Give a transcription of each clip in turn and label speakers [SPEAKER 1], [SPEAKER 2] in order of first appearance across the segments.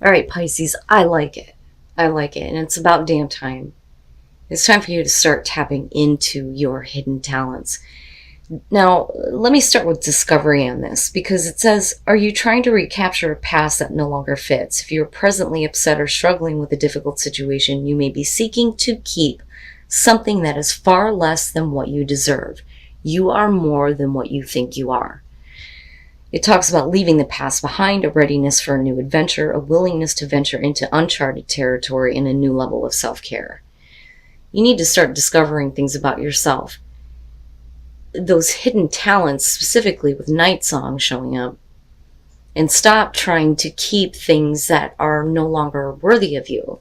[SPEAKER 1] All right, Pisces, I like it. I like it. And it's about damn time. It's time for you to start tapping into your hidden talents. Now, let me start with discovery on this because it says, are you trying to recapture a past that no longer fits? If you're presently upset or struggling with a difficult situation, you may be seeking to keep something that is far less than what you deserve. You are more than what you think you are. It talks about leaving the past behind, a readiness for a new adventure, a willingness to venture into uncharted territory, and a new level of self-care. You need to start discovering things about yourself. Those hidden talents, specifically with Night Song showing up, and stop trying to keep things that are no longer worthy of you.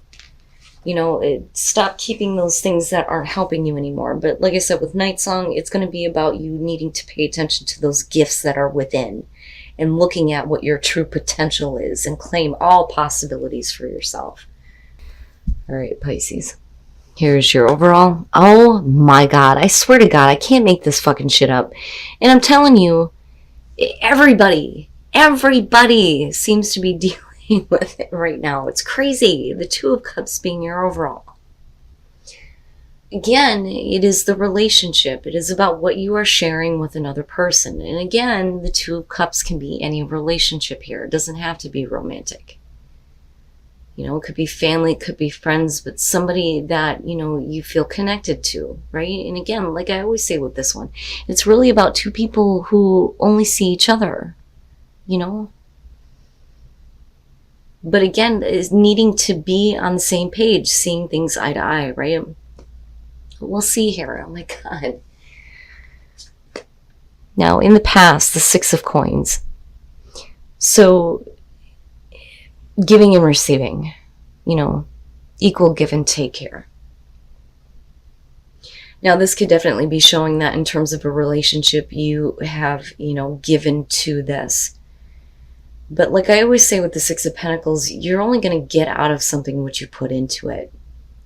[SPEAKER 1] Stop keeping those things that aren't helping you anymore. But like I said, with Night Song, it's going to be about you needing to pay attention to those gifts that are within and looking at what your true potential is and claim all possibilities for yourself. All right, Pisces. Here's your overall. Oh my God. I swear to God, I can't make this fucking shit up. And I'm telling you, everybody seems to be dealing with it right now. It's crazy. The Two of Cups being your overall. Again, it is the relationship. It is about what you are sharing with another person. And again, the Two of Cups can be any relationship here. It doesn't have to be romantic. It could be family, it could be friends, but somebody that, you feel connected to, right? And again, like I always say with this one, it's really about two people who only see each other, But again, is needing to be on the same page, seeing things eye to eye, right? We'll see here. Oh my God. Now, in the past, the Six of Coins. So, giving and receiving, equal give and take here. Now, this could definitely be showing that in terms of a relationship you have, given to this. But like I always say with the Six of Pentacles, you're only going to get out of something what you put into it.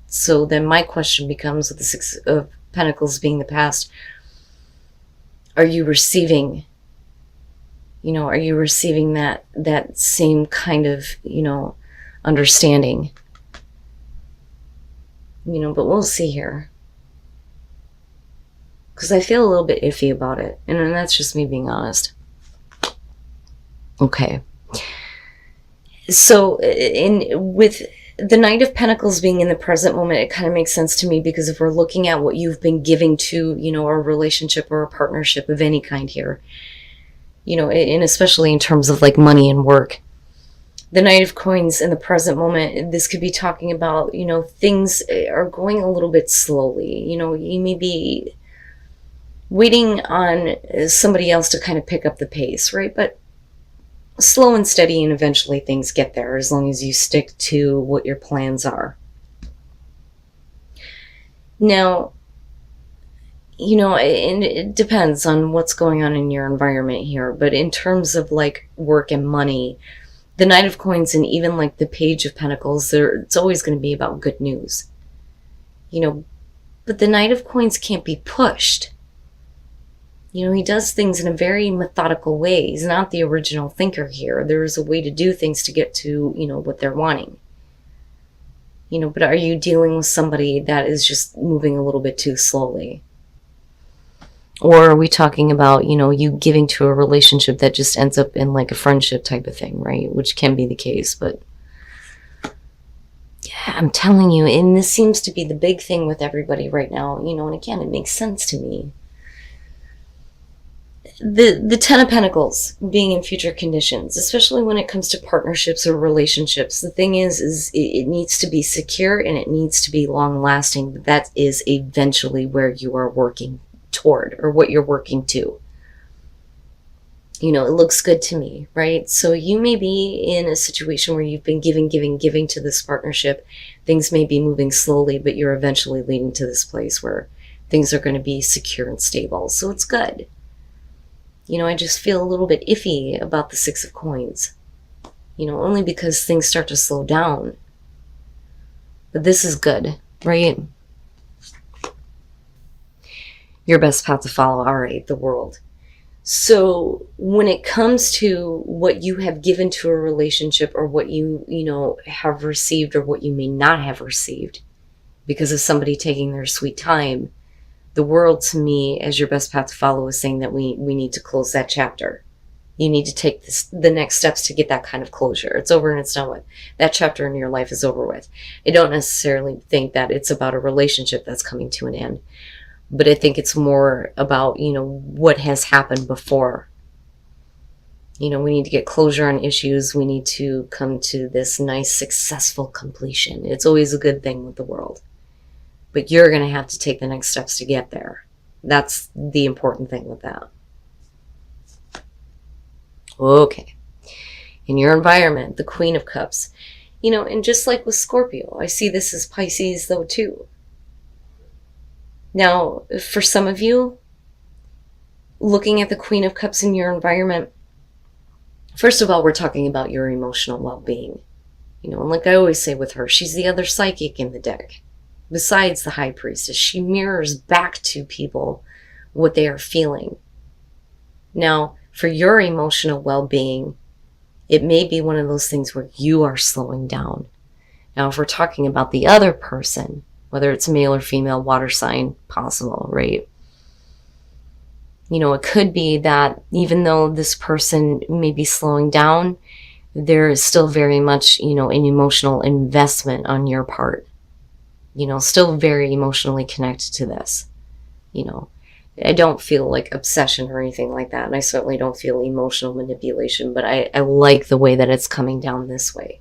[SPEAKER 1] So then my question becomes, with the Six of Pentacles being the past, are you receiving, are you receiving that same kind of, understanding? But we'll see here. Because I feel a little bit iffy about it. And that's just me being honest. Okay. So with the Knight of Pentacles being in the present moment, it kind of makes sense to me, because if we're looking at what you've been giving to, a relationship or a partnership of any kind here, and especially in terms of like money and work, the Knight of Coins in the present moment, this could be talking about, things are going a little bit slowly. You may be waiting on somebody else to kind of pick up the pace, right? But slow and steady, and eventually things get there as long as you stick to what your plans are. Now, and it depends on what's going on in your environment here, but in terms of like work and money, the Knight of Coins and even like the Page of Pentacles, it's always going to be about good news. But the Knight of Coins can't be pushed. He does things in a very methodical way. He's not the original thinker here. There is a way to do things to get to, what they're wanting. But are you dealing with somebody that is just moving a little bit too slowly? Or are we talking about, you giving to a relationship that just ends up in like a friendship type of thing, right? Which can be the case, but yeah, I'm telling you, and this seems to be the big thing with everybody right now, and again, it makes sense to me. The Ten of Pentacles being in future conditions, especially when it comes to partnerships or relationships, the thing is it needs to be secure and it needs to be long lasting. But that is eventually where you are working toward, or what you're working to. It looks good to me, right? So you may be in a situation where you've been giving to this partnership. Things may be moving slowly, but you're eventually leading to this place where things are going to be secure and stable. So it's good. I just feel a little bit iffy about the Six of Coins, only because things start to slow down. But this is good, right? Your best path to follow, all right, the World. So when it comes to what you have given to a relationship, or what you have received, or what you may not have received because of somebody taking their sweet time, the world to me, as your best path to follow, is saying that we need to close that chapter. You need to take the next steps to get that kind of closure. It's over and it's done with. That chapter in your life is over with. I don't necessarily think that it's about a relationship that's coming to an end, but I think it's more about, what has happened before. We need to get closure on issues. We need to come to this nice, successful completion. It's always a good thing with the world. But you're going to have to take the next steps to get there. That's the important thing with that. Okay. In your environment, the Queen of Cups. And just like with Scorpio, I see this as Pisces though too. Now, for some of you, looking at the Queen of Cups in your environment, first of all, we're talking about your emotional well-being. And like I always say with her, she's the other psychic in the deck. Besides the High Priestess, she mirrors back to people what they are feeling. Now, for your emotional well-being, it may be one of those things where you are slowing down. Now, if we're talking about the other person, whether it's male or female, water sign, possible, right? It could be that even though this person may be slowing down, there is still very much, an emotional investment on your part. Still very emotionally connected to this. I don't feel like obsession or anything like that. And I certainly don't feel emotional manipulation, but I like the way that it's coming down this way.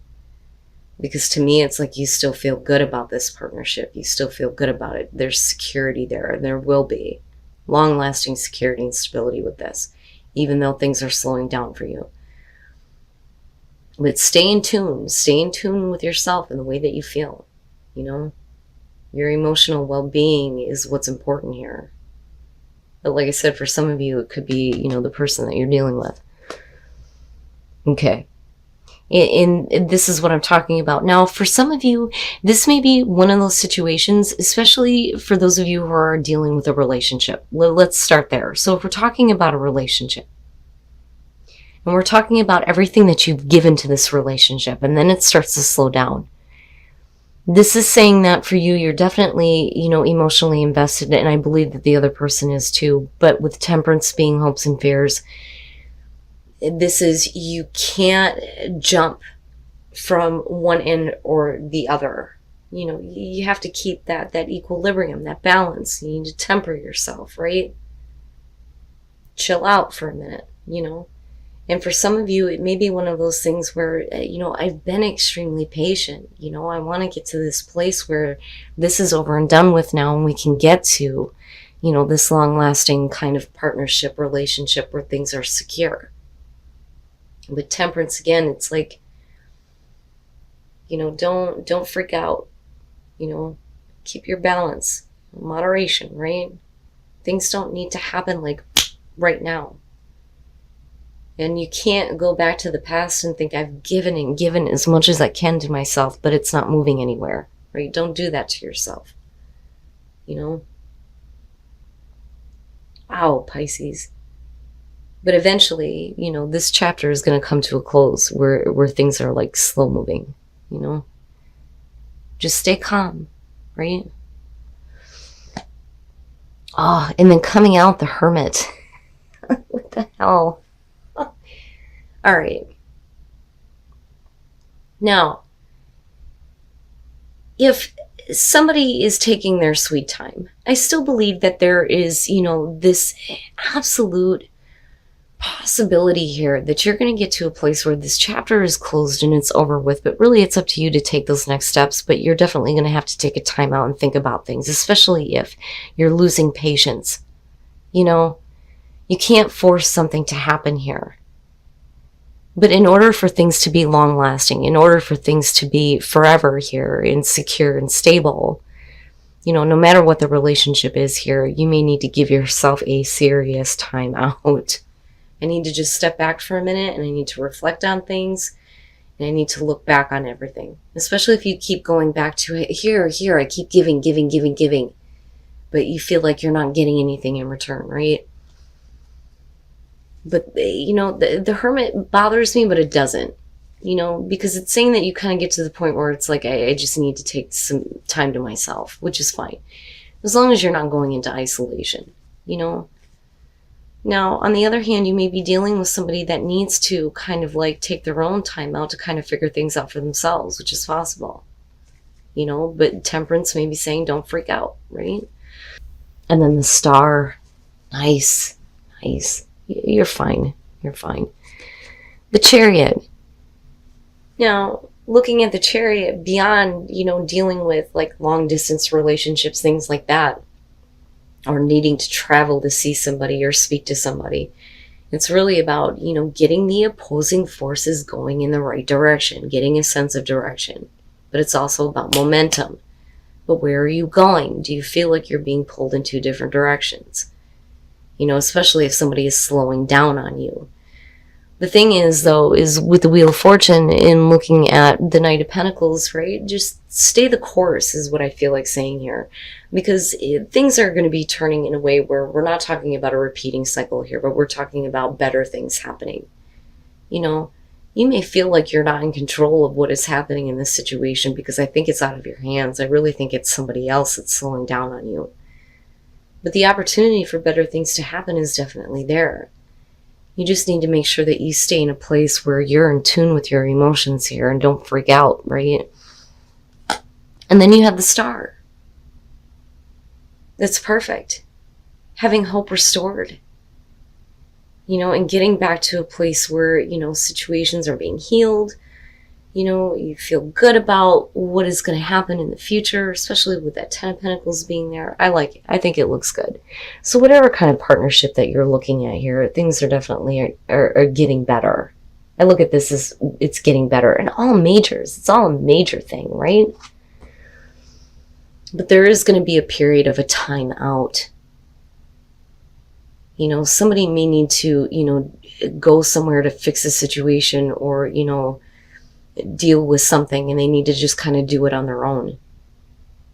[SPEAKER 1] Because to me, it's like you still feel good about this partnership. You still feel good about it. There's security there, and there will be long-lasting security and stability with this, even though things are slowing down for you. But stay in tune. Stay in tune with yourself and the way that you feel. Your emotional well-being is what's important here. But like I said, for some of you, it could be, the person that you're dealing with. Okay. And this is what I'm talking about. Now, for some of you, this may be one of those situations, especially for those of you who are dealing with a relationship. Let's start there. So if we're talking about a relationship, and we're talking about everything that you've given to this relationship, and then it starts to slow down. This is saying that for you, you're definitely, emotionally invested, and I believe that the other person is too. But with Temperance being hopes and fears, this is, you can't jump from one end or the other. You have to keep that equilibrium, that balance. You need to temper yourself, right? Chill out for a minute, And for some of you, it may be one of those things where, I've been extremely patient. I want to get to this place where this is over and done with now, and we can get to, this long-lasting kind of partnership, relationship where things are secure. With Temperance, again, it's like, don't freak out. Keep your balance, moderation, right? Things don't need to happen like right now. And you can't go back to the past and think, I've given and given as much as I can to myself, but it's not moving anywhere, right? Don't do that to yourself. Wow, Pisces. But eventually, this chapter is going to come to a close where things are like slow moving, Just stay calm, right? Oh, and then coming out the Hermit. What the hell? All right. Now, if somebody is taking their sweet time, I still believe that there is, this absolute possibility here that you're going to get to a place where this chapter is closed and it's over with, but really it's up to you to take those next steps. But you're definitely going to have to take a time out and think about things, especially if you're losing patience. You can't force something to happen here. But in order for things to be long lasting, in order for things to be forever here and secure and stable, no matter what the relationship is here, you may need to give yourself a serious time out. I need to just step back for a minute, and I need to reflect on things, and I need to look back on everything. Especially if you keep going back to it, here, I keep giving, but you feel like you're not getting anything in return, right? But, the Hermit bothers me, but it doesn't. Because it's saying that you kind of get to the point where it's like, I just need to take some time to myself, which is fine. As long as you're not going into isolation, Now, on the other hand, you may be dealing with somebody that needs to kind of like take their own time out to kind of figure things out for themselves, which is possible. But Temperance may be saying, don't freak out, right? And then the Star, nice, nice. You're fine. You're fine. The Chariot. Now, looking at the Chariot beyond, dealing with like long distance relationships, things like that, or needing to travel to see somebody or speak to somebody, it's really about, getting the opposing forces going in the right direction, getting a sense of direction. But it's also about momentum. But where are you going? Do you feel like you're being pulled in two different directions? Especially if somebody is slowing down on you. The thing is, though, is with the Wheel of Fortune, in looking at the Knight of Pentacles, right? Just stay the course is what I feel like saying here. Because things are going to be turning in a way where we're not talking about a repeating cycle here, but we're talking about better things happening. You may feel like you're not in control of what is happening in this situation because I think it's out of your hands. I really think it's somebody else that's slowing down on you. But the opportunity for better things to happen is definitely there. You just need to make sure that you stay in a place where you're in tune with your emotions here and don't freak out, right? And then you have the Star. That's perfect. Having hope restored. And getting back to a place where, situations are being healed. You feel good about what is going to happen in the future, especially with that Ten of Pentacles being there. I like it. I think it looks good. So whatever kind of partnership that you're looking at here, things are definitely are getting better. I look at this as it's getting better. And all majors. It's all a major thing, right? But there is going to be a period of a time out. Somebody may need to, go somewhere to fix a situation or, deal with something and they need to just kind of do it on their own.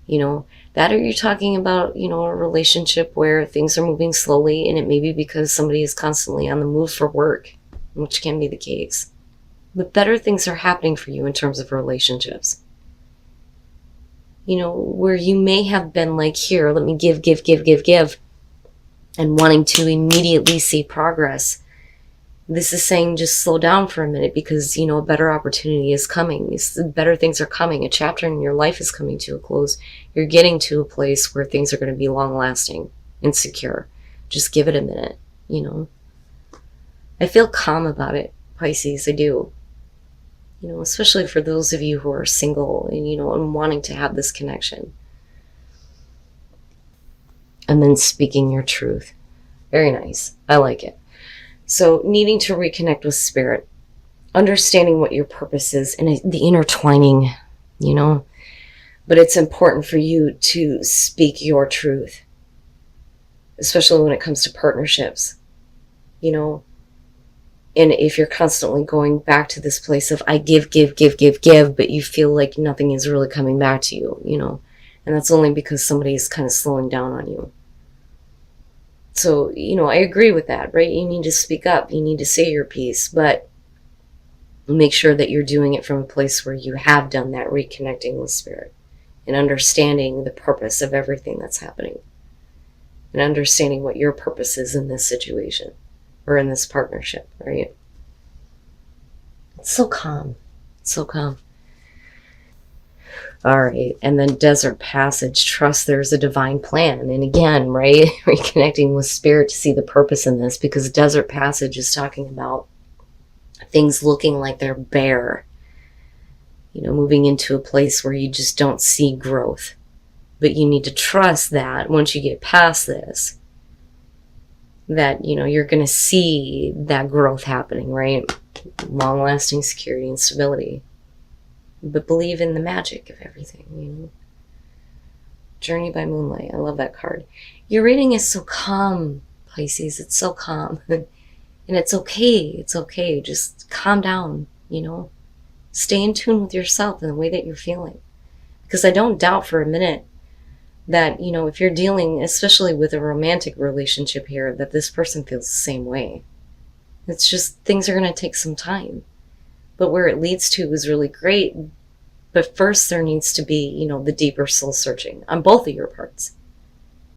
[SPEAKER 1] That or you're talking about, a relationship where things are moving slowly and it may be because somebody is constantly on the move for work, which can be the case. But better things are happening for you in terms of relationships. Where you may have been like, here, let me give. And wanting to immediately see progress. This is saying just slow down for a minute because, a better opportunity is coming. Better things are coming. A chapter in your life is coming to a close. You're getting to a place where things are going to be long-lasting and secure. Just give it a minute, I feel calm about it, Pisces. I do. Especially for those of you who are single and, and wanting to have this connection. And then speaking your truth. Very nice. I like it. So needing to reconnect with spirit, understanding what your purpose is and the intertwining, but it's important for you to speak your truth, especially when it comes to partnerships, and if you're constantly going back to this place of I give, but you feel like nothing is really coming back to you, and that's only because somebody is kind of slowing down on you. So, I agree with that, right? You need to speak up. You need to say your piece, but make sure that you're doing it from a place where you have done that reconnecting with spirit and understanding the purpose of everything that's happening and understanding what your purpose is in this situation or in this partnership, right? It's so calm. It's so calm. All right. And then Desert Passage, trust there's a divine plan. And again, right, reconnecting with spirit to see the purpose in this, because Desert Passage is talking about things looking like they're bare, moving into a place where you just don't see growth. But you need to trust that once you get past this, that, you're going to see that growth happening, right? Long-lasting security and stability. But believe in the magic of everything, Journey by Moonlight. I love that card. Your reading is so calm, Pisces. It's so calm. And it's okay. It's okay. Just calm down, Stay in tune with yourself and the way that you're feeling. Because I don't doubt for a minute that, if you're dealing, especially with a romantic relationship here, that this person feels the same way. It's just things are going to take some time. But where it leads to is really great. But first, there needs to be, the deeper soul searching on both of your parts.